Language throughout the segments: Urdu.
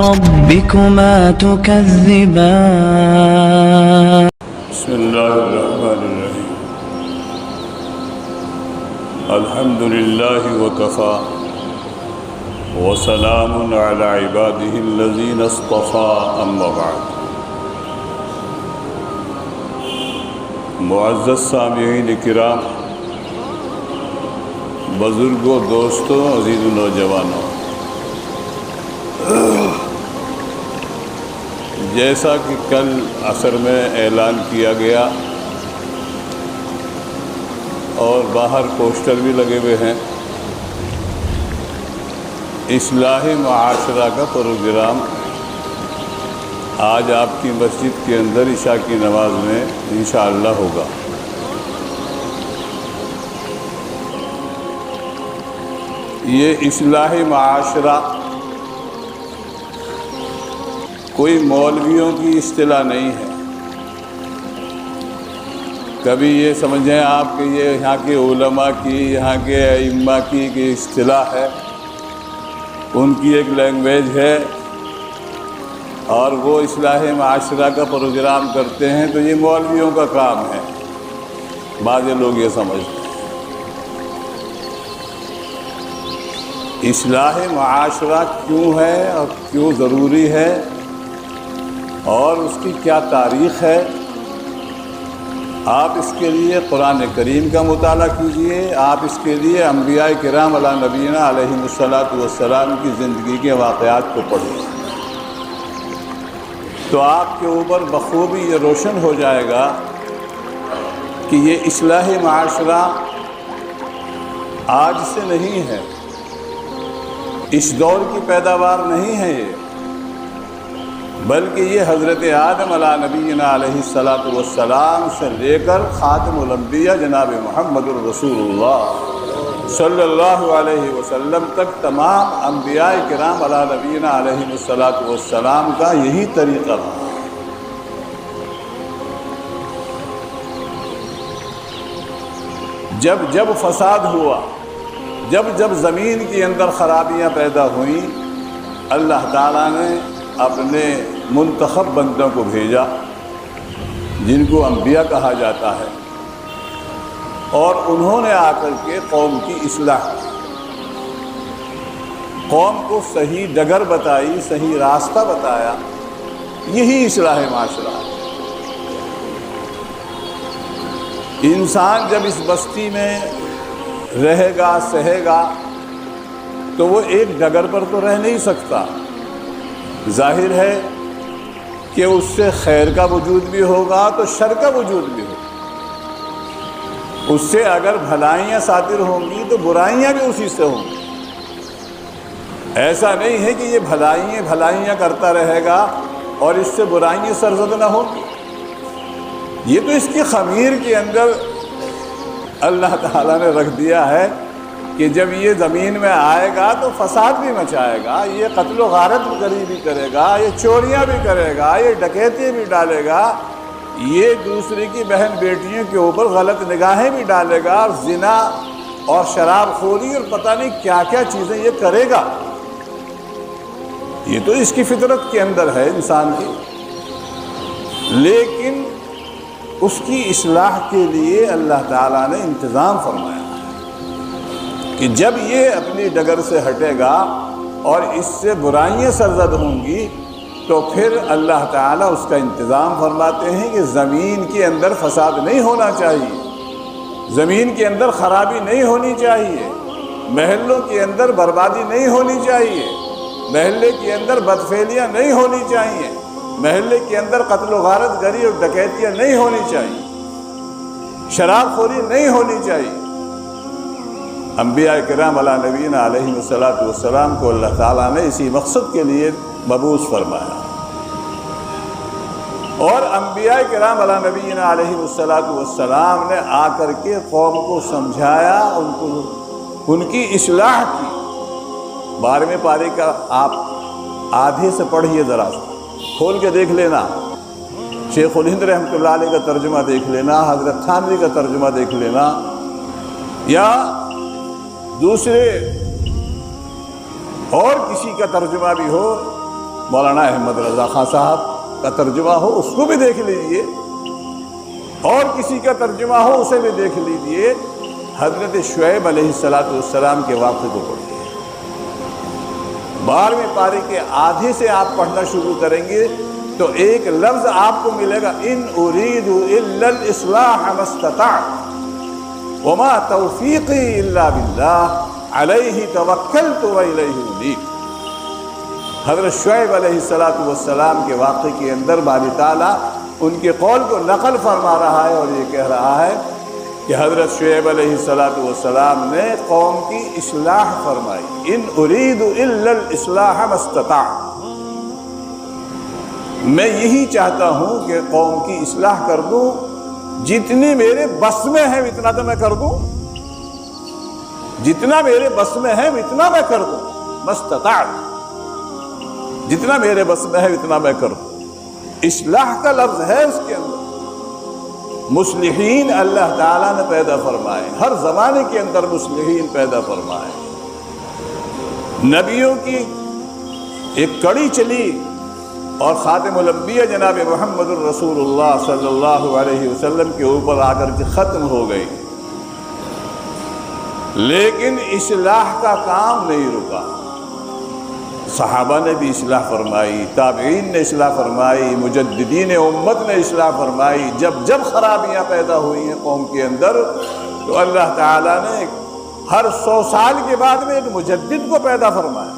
ربكما تكذبان بسم الله الرحمن الرحيم الحمد لله وكفى وسلام على عباده الذين اصطفى أما بعد معزز سامعین کرام، بزرگوں، دوستوں، عزیز نوجوانوں، جیسا کہ کل عصر میں اعلان کیا گیا اور باہر پوسٹر بھی لگے ہوئے ہیں، اصلاح معاشرہ کا پروگرام آج آپ کی مسجد کے اندر عشاء کی نماز میں انشاءاللہ ہوگا۔ یہ اصلاح معاشرہ کوئی مولویوں کی اصطلاح نہیں ہے۔ کبھی یہ سمجھیں آپ کہ یہ یہاں کے علماء کی، یہاں کے ائمہ کی اصطلاح ہے، ان کی ایک لینگویج ہے اور وہ اصلاح معاشرہ کا پروگرام کرتے ہیں تو یہ مولویوں کا کام ہے، بعض لوگ یہ سمجھتے ہیں۔ اصلاح معاشرہ کیوں ہے اور کیوں ضروری ہے اور اس کی کیا تاریخ ہے، آپ اس کے لیے قرآن کریم کا مطالعہ کیجئے، آپ اس کے لیے انبیاء کرام علی نبینا علیہم الصلاۃ والسلام کی زندگی کے واقعات کو پڑھیے، تو آپ کے اوپر بخوبی یہ روشن ہو جائے گا کہ یہ اصلاح معاشرہ آج سے نہیں ہے، اس دور کی پیداوار نہیں ہے یہ، بلکہ یہ حضرت آدم علیہ نبینا علیہ الصلاۃ والسلام سے لے کر خاتم الانبیاء جناب محمد الرسول اللہ صلی اللہ علیہ وسلم تک تمام انبیاء کرام علیہ نبینا علیہ الصلاۃ والسلام کا یہی طریقہ تھا۔ جب فساد ہوا، جب زمین کے اندر خرابیاں پیدا ہوئیں، اللہ تعالیٰ نے اپنے منتخب بندوں کو بھیجا جن کو انبیاء کہا جاتا ہے، اور انہوں نے آ کر کے قوم کی اصلاح کی، قوم کو صحیح ڈگر بتائی، صحیح راستہ بتایا، یہی اصلاح معاشرہ ہے۔ انسان جب اس بستی میں رہے گا، سہے گا، تو وہ ایک ڈگر پر تو رہ نہیں سکتا، ظاہر ہے کہ اس سے خیر کا وجود بھی ہوگا تو شر کا وجود بھی ہوگا، اس سے اگر بھلائیاں صادر ہوں گی تو برائیاں بھی اسی سے ہوں گی۔ ایسا نہیں ہے کہ یہ بھلائیاں کرتا رہے گا اور اس سے برائیاں سرزد نہ ہوں گی، یہ تو اس کی خمیر کے اندر اللہ تعالیٰ نے رکھ دیا ہے کہ جب یہ زمین میں آئے گا تو فساد بھی مچائے گا، یہ قتل و غارت بھی کرے گا، یہ چوریاں بھی کرے گا، یہ ڈکیتی بھی ڈالے گا، یہ دوسرے کی بہن بیٹیوں کے اوپر غلط نگاہیں بھی ڈالے گا، اور زنا اور شراب خوری اور پتہ نہیں کیا کیا چیزیں یہ کرے گا۔ یہ تو اس کی فطرت کے اندر ہے انسان کی، لیکن اس کی اصلاح کے لیے اللہ تعالیٰ نے انتظام فرمایا کہ جب یہ اپنی ڈگر سے ہٹے گا اور اس سے برائیاں سرزد ہوں گی تو پھر اللہ تعالیٰ اس کا انتظام فرماتے ہیں کہ زمین کے اندر فساد نہیں ہونا چاہیے، زمین کے اندر خرابی نہیں ہونی چاہیے، محلوں کے اندر بربادی نہیں ہونی چاہیے، محلے کے اندر بدفعلیاں نہیں ہونی چاہیے، محلے کے اندر قتل و غارت گری اور ڈکیتیاں نہیں ہونی چاہیے، شراب خوری نہیں ہونی چاہیے۔ انبیاء کرام علیہ نبینا علیہ الصلاۃ والسلام کو اللہ تعالیٰ نے اسی مقصد کے لیے مبعوث فرمایا، اور انبیاء کرام علیہ نبینا علیہ الصلاۃ والسلام نے آ کر کے قوم کو سمجھایا، ان کی اصلاح کی۔ 12ویں پارے کا آپ آدھے سے پڑھیے، ذرا کھول کے دیکھ لینا، شیخ الہند رحمۃ اللہ علیہ کا ترجمہ دیکھ لینا، حضرت تھانوی کا ترجمہ دیکھ لینا، یا دوسرے اور کسی کا ترجمہ بھی ہو، مولانا احمد رضا خان صاحب کا ترجمہ ہو اس کو بھی دیکھ لیجئے، اور کسی کا ترجمہ ہو اسے بھی دیکھ لیجئے، حضرت شعیب علیہ السلام کے واقعے کو پڑھیے۔ 12ویں پارے کے آدھے سے آپ پڑھنا شروع کریں گے تو ایک لفظ آپ کو ملے گا، ان اريد الا الاصلاح ما استطعت وما توفیقی الا باللہ علیہ توکلت والیہ انیب۔ حضرت شعیب علیہ السلام کے واقعے کے اندر باری تعالیٰ ان کے قول کو نقل فرما رہا ہے اور یہ کہہ رہا ہے کہ حضرت شعیب علیہ السلام نے قوم کی اصلاح فرمائی، ان اريد الا الاصلاح ما استطعت، میں یہی چاہتا ہوں کہ قوم کی اصلاح کر دوں، جتنی میرے بس میں ہے اتنا تو میں کر دوں، جتنا میرے بس میں ہے اتنا میں کر دوں، مستطاعت، جتنا میرے بس میں ہے اتنا میں کر دوں۔ اصلاح کا لفظ ہے اس کے اندر۔ مصلحین اللہ تعالیٰ نے پیدا فرمائے، ہر زمانے کے اندر مصلحین پیدا فرمائے۔ نبیوں کی ایک کڑی چلی اور خاتم الانبیاء جناب محمد الرسول اللہ صلی اللہ علیہ وسلم کے اوپر آ کر کے ختم ہو گئی، لیکن اصلاح کا کام نہیں رکا۔ صحابہ نے بھی اصلاح فرمائی، تابعین نے اصلاح فرمائی، مجددین امت نے اصلاح فرمائی۔ جب خرابیاں پیدا ہوئی ہیں قوم کے اندر تو اللہ تعالیٰ نے ہر 100 سال کے بعد میں ایک مجدد کو پیدا فرمایا،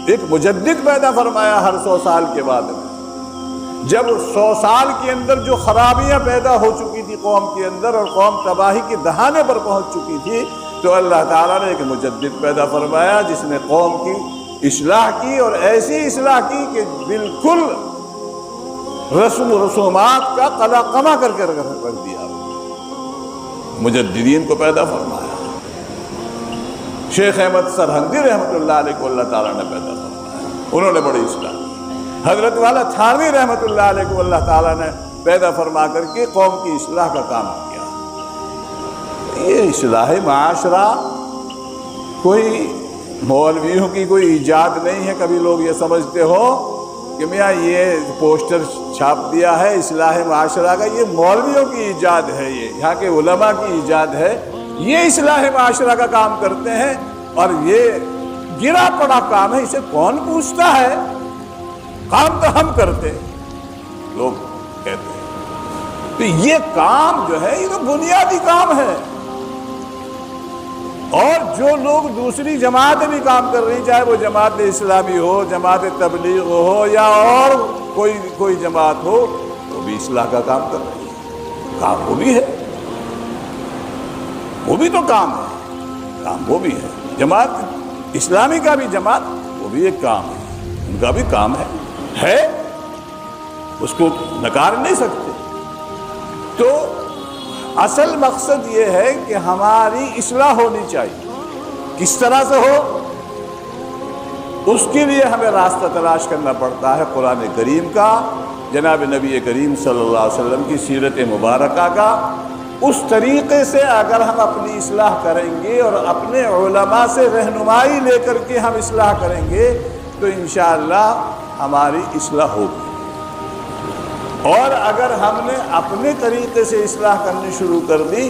ایک مجدد پیدا فرمایا ہر 100 سال کے بعد میں۔ جب 100 سال کے اندر جو خرابیاں پیدا ہو چکی تھی قوم کے اندر اور قوم تباہی کے دہانے پر پہنچ چکی تھی تو اللہ تعالیٰ نے ایک مجدد پیدا فرمایا جس نے قوم کی اصلاح کی، اور ایسی اصلاح کی کہ بالکل رسم و رسومات کا قلا قما کر کے رکھ دیا۔ مجددین کو پیدا فرمایا۔ شیخ احمد سرہندی رحمۃ اللہ علیہ کو اللہ تعالیٰ نے پیدا فرمایا، انہوں نے بڑی اصلاح کی۔ حضرت والا تھانوی رحمۃ اللہ علیہ کو اللہ تعالیٰ نے پیدا فرما کر کے قوم کی اصلاح کا کام کیا۔ یہ اصلاح معاشرہ کوئی مولویوں کی کوئی ایجاد نہیں ہے۔ کبھی لوگ یہ سمجھتے ہو کہ میاں یہ پوسٹر چھاپ دیا ہے اصلاح معاشرہ کا، یہ مولویوں کی ایجاد ہے، یہ یہاں کے علماء کی ایجاد ہے، یہ اصلاح معاشرہ کا کام کرتے ہیں اور یہ گرا پڑا کام ہے، اسے کون پوچھتا ہے، کام تو ہم کرتے لوگ کہتے ہیں۔ تو یہ کام جو ہے یہ تو بنیادی کام ہے، اور جو لوگ دوسری جماعتیں بھی کام کر رہی، چاہے وہ جماعت اسلامی ہو، جماعت تبلیغ ہو یا اور کوئی جماعت ہو، وہ بھی اصلاح کا کام کر رہی ہے۔ کام وہ بھی ہے، وہ بھی تو کام ہے، کام وہ بھی ہے۔ جماعت اسلامی کا بھی جماعت وہ بھی ایک کام ہے، ان کا بھی کام ہے، اس کو نکار نہیں سکتے۔ تو اصل مقصد یہ ہے کہ ہماری اصلاح ہونی چاہیے۔ کس طرح سے ہو، اس کے لیے ہمیں راستہ تلاش کرنا پڑتا ہے قرآن کریم کا، جناب نبی کریم صلی اللہ علیہ وسلم کی سیرت مبارکہ کا۔ اس طریقے سے اگر ہم اپنی اصلاح کریں گے اور اپنے علماء سے رہنمائی لے کر کے ہم اصلاح کریں گے تو انشاءاللہ ہماری اصلاح ہوگی۔ اور اگر ہم نے اپنے طریقے سے اصلاح کرنی شروع کر دی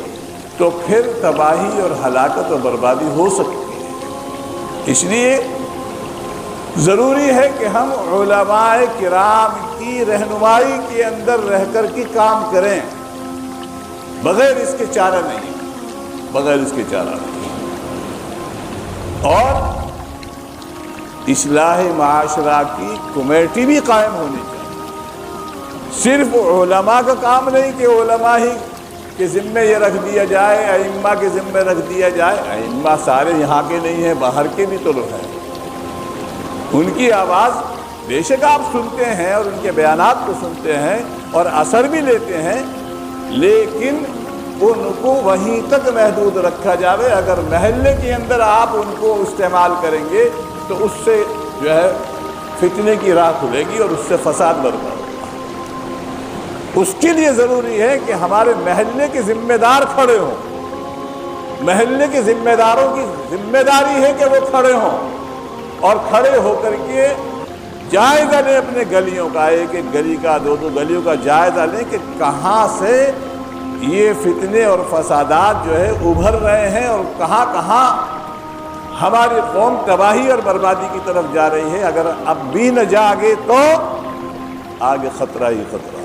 تو پھر تباہی اور ہلاکت و بربادی ہو سکتی ہے۔ اس لیے ضروری ہے کہ ہم علماء کرام کی رہنمائی کے اندر رہ کر کے کام کریں، بغیر اس کے چارہ نہیں، بغیر اس کے چارہ نہیں۔ اور اصلاح معاشرہ کی کمیٹی بھی قائم ہونی چاہیے۔ صرف علماء کا کام نہیں کہ علماء ہی کے ذمے یہ رکھ دیا جائے، ائمہ کے ذمے رکھ دیا جائے۔ ائمہ سارے یہاں کے نہیں ہیں، باہر کے بھی تو لوگ ہیں، ان کی آواز بے شک آپ سنتے ہیں اور ان کے بیانات کو سنتے ہیں اور اثر بھی لیتے ہیں، لیکن ان کو وہیں تک محدود رکھا جائے۔ اگر محلے کے اندر آپ ان کو استعمال کریں گے تو اس سے جو ہے فتنے کی راہ کھلے گی اور اس سے فساد برپا ہوگا۔ اس کے لیے ضروری ہے کہ ہمارے محلے کے ذمہ دار کھڑے ہوں، محلے کے ذمہ داروں کی ذمہ داری ہے کہ وہ کھڑے ہوں اور کھڑے ہو کر کے جائزہ لیں اپنے گلیوں کا، ایک ایک گلی کا، دو دو گلیوں کا جائزہ لیں کہ کہاں سے یہ فتنے اور فسادات جو ہے ابھر رہے ہیں اور کہاں کہاں ہماری قوم تباہی اور بربادی کی طرف جا رہی ہے۔ اگر اب بھی نہ جاگے تو آگے خطرہ ہی خطرہ ہے،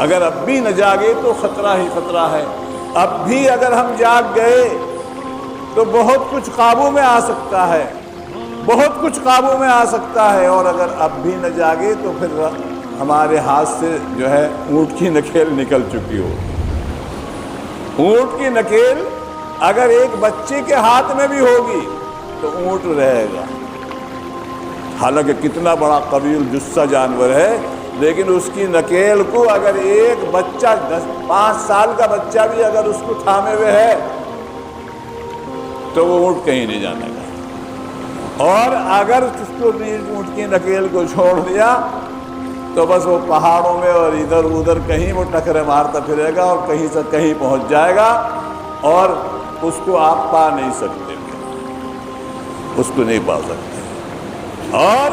اگر اب بھی نہ جاگے تو خطرہ ہی خطرہ ہے۔ اب بھی اگر ہم جاگ گئے تو بہت کچھ قابو میں آ سکتا ہے، بہت کچھ قابو میں آ سکتا ہے، اور اگر اب بھی نہ جاگے تو پھر ہمارے ہاتھ سے جو ہے اونٹ کی نکیل نکل چکی ہو۔ اونٹ کی نکیل اگر ایک بچے کے ہاتھ میں بھی ہوگی تو اونٹ رہے گا، حالانکہ کتنا بڑا قوی جثہ جانور ہے، لیکن اس کی نکیل کو اگر ایک بچہ 5 سال کا بچہ بھی اگر اس کو تھامے ہوئے ہے تو وہ اونٹ کہیں نہیں جانے گا، اور اگر اس کو اونٹ کی نکیل کو چھوڑ دیا تو بس وہ پہاڑوں میں اور ادھر ادھر کہیں وہ ٹکرے مارتا پھرے گا اور کہیں سے کہیں پہنچ جائے گا، اور اس کو آپ پا نہیں سکتے، اس کو نہیں پا سکتے۔ اور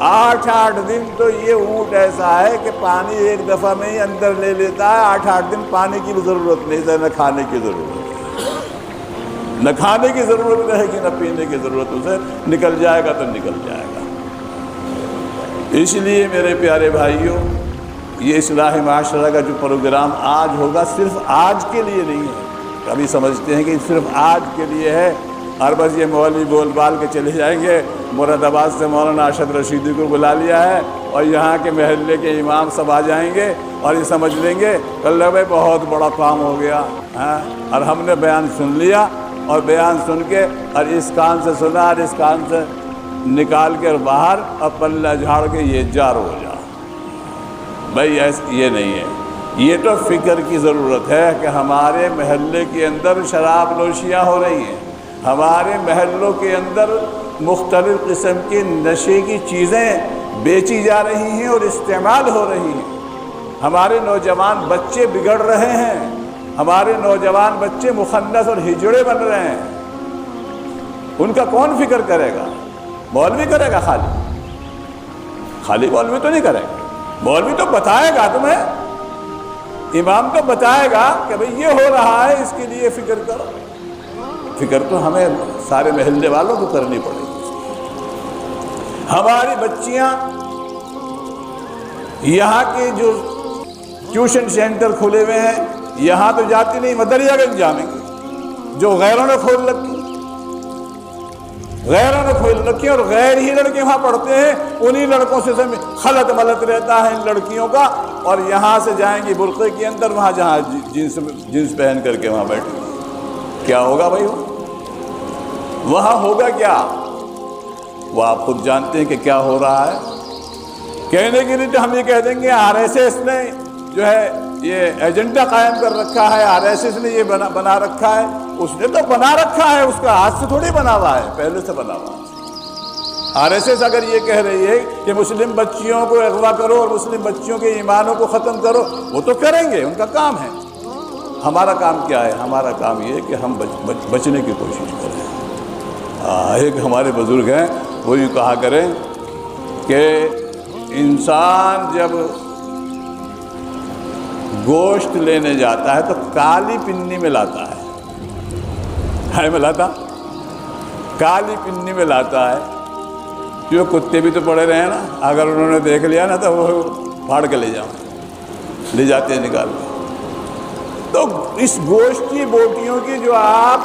8 دن تو یہ اونٹ ایسا ہے کہ پانی ایک دفعہ میں ہی اندر لے لیتا ہے، 8 دن پانی کی بھی ضرورت نہیں، نہ کھانے کی ضرورت ہے، نہ کھانے کی ضرورت رہے گی نہ پینے کی ضرورت، اسے نکل جائے گا تو نکل جائے گا۔ اس لیے میرے پیارے بھائیوں، یہ اصلاح معاشرہ کا جو پروگرام آج ہوگا صرف آج کے لیے نہیں ہے۔ کبھی سمجھتے ہیں کہ صرف آج کے لیے ہے اور بس یہ مولوی بول بال کے چلے جائیں گے، مراد آباد سے مولانا ارشد رشیدی کو بلا لیا ہے اور یہاں کے محلے کے امام سب آ جائیں گے اور یہ سمجھ لیں گے اللہ بھائی بہت بڑا کام ہو گیا، اور ہم نے بیان سن لیا، اور بیان سن کے اور اس کان سے سنا اور اس کان سے نکال کے باہر اور پلہ جھاڑ کے یہ جار ہو جا۔ بھائی یہ نہیں ہے، یہ تو فکر کی ضرورت ہے کہ ہمارے محلے کے اندر شراب نوشیاں ہو رہی ہیں، ہمارے محلوں کے اندر مختلف قسم کی نشے کی چیزیں بیچی جا رہی ہیں اور استعمال ہو رہی ہیں، ہمارے نوجوان بچے بگڑ رہے ہیں، ہمارے نوجوان بچے مخنث اور ہجڑے بن رہے ہیں۔ ان کا کون فکر کرے گا؟ مولوی کرے گا؟ خالی مولوی تو نہیں کرے گا، مولوی تو بتائے گا تمہیں، امام تو بتائے گا کہ بھئی یہ ہو رہا ہے، اس کے لیے فکر کرو۔ فکر تو ہمیں سارے محلے والوں کو کرنی پڑے گی۔ ہماری بچیاں یہاں کے جو ٹیوشن سینٹر کھلے ہوئے ہیں یہاں تو جاتی نہیں، مدریا گنج جائیں گے، جو غیروں نے کھول رکھی، غیروں نے کھول رکھی، اور غیر ہی لڑکے وہاں پڑھتے ہیں، انہی لڑکوں سے خلط ملط رہتا ہے ان لڑکیوں کا، اور یہاں سے جائیں گی برقعے کے اندر، وہاں جہاں جنس پہن کر کے وہاں بیٹھیں گے۔ کیا ہوگا بھائی؟ وہاں ہوگا کیا؟ وہ آپ خود جانتے ہیں کہ کیا ہو رہا ہے۔ کہنے کے لیے تو ہم یہ کہہ دیں گے RSS نے جو ہے یہ ایجنڈا قائم کر رکھا ہے، RSS نے یہ بنا رکھا ہے، اس نے تو بنا رکھا ہے، اس کا ہاتھ سے تھوڑی بنا ہوا ہے، پہلے سے بنا ہوا ہے۔ RSS اگر یہ کہہ رہی ہے کہ مسلم بچیوں کو اغوا کرو اور مسلم بچیوں کے ایمانوں کو ختم کرو، وہ تو کریں گے، ان کا کام ہے۔ ہمارا کام کیا ہے؟ ہمارا کام یہ ہے کہ ہم بچنے کی کوشش کریں۔ ایک ہمارے بزرگ ہیں، وہ یوں کہا کریں کہ انسان جب گوشت لینے جاتا ہے تو کالی پنی میں لاتا ہے میں لاتا کالی پنی میں لاتا ہے، جو کتے بھی تو پڑے رہے ہیں نا، اگر انہوں نے دیکھ لیا نا تو وہ پھاڑ کے لے لے جاتے ہیں نکال کے۔ تو اس گوشت کی بوٹیوں کی جو آپ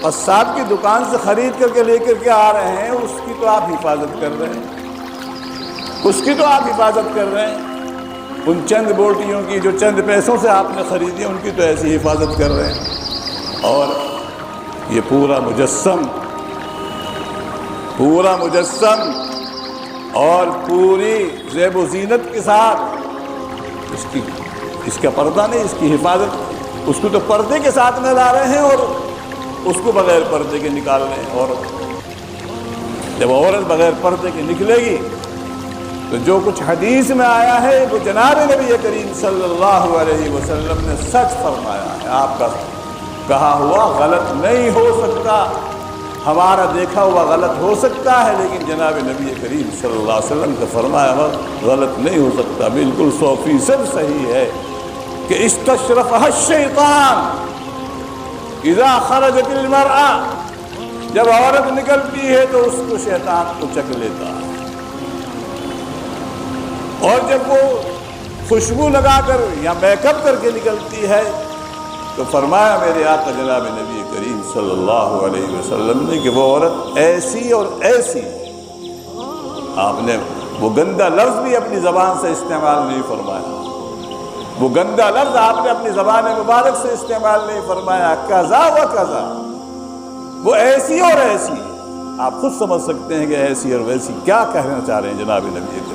قصاب کی دکان سے خرید کر کے لے کر کے آ رہے ہیں، اس کی تو آپ حفاظت کر رہے ہیں، اس کی تو آپ حفاظت کر رہے ہیں۔ ان چند بوٹیوں کی جو چند پیسوں سے آپ نے خریدی، ان کی تو ایسی حفاظت کر رہے ہیں۔ اور یہ پورا مجسم اور پوری زیب و زینت کے ساتھ اس کا پردہ نہیں، اس کی حفاظت، اس کو تو پردے کے ساتھ میں لا رہے ہیں اور اس کو بغیر پردے کے نکال رہے ہیں۔ اور جب عورت بغیر پردے کے نکلے گی تو جو کچھ حدیث میں آیا ہے وہ جناب نبی کریم صلی اللہ علیہ وسلم نے سچ فرمایا ہے، آپ کا کہا ہوا غلط نہیں ہو سکتا۔ ہمارا دیکھا ہوا غلط ہو سکتا ہے، لیکن جناب نبی کریم صلی اللہ علیہ وسلم کا فرمایا ہوا غلط نہیں ہو سکتا، بالکل 100% صحیح ہے کہ استشرفها الشیطان اذا خرجت المرأة، جب عورت نکلتی ہے تو اس کو شیطان کو چک لیتا ہے، اور جب وہ خوشبو لگا کر یا میک اپ کر کے نکلتی ہے تو فرمایا میرے آقا جناب نبی کریم صلی اللہ علیہ وسلم نے کہ وہ عورت ایسی اور ایسی، آپ نے وہ گندا لفظ بھی اپنی زبان سے استعمال نہیں فرمایا، وہ گندا لفظ آپ نے اپنی زبان مبارک سے استعمال نہیں فرمایا، کذا و کذا، وہ ایسی اور ایسی، آپ خود سمجھ سکتے ہیں کہ ایسی اور ویسی کیا کہنا چاہ رہے ہیں جناب نبی کریم۔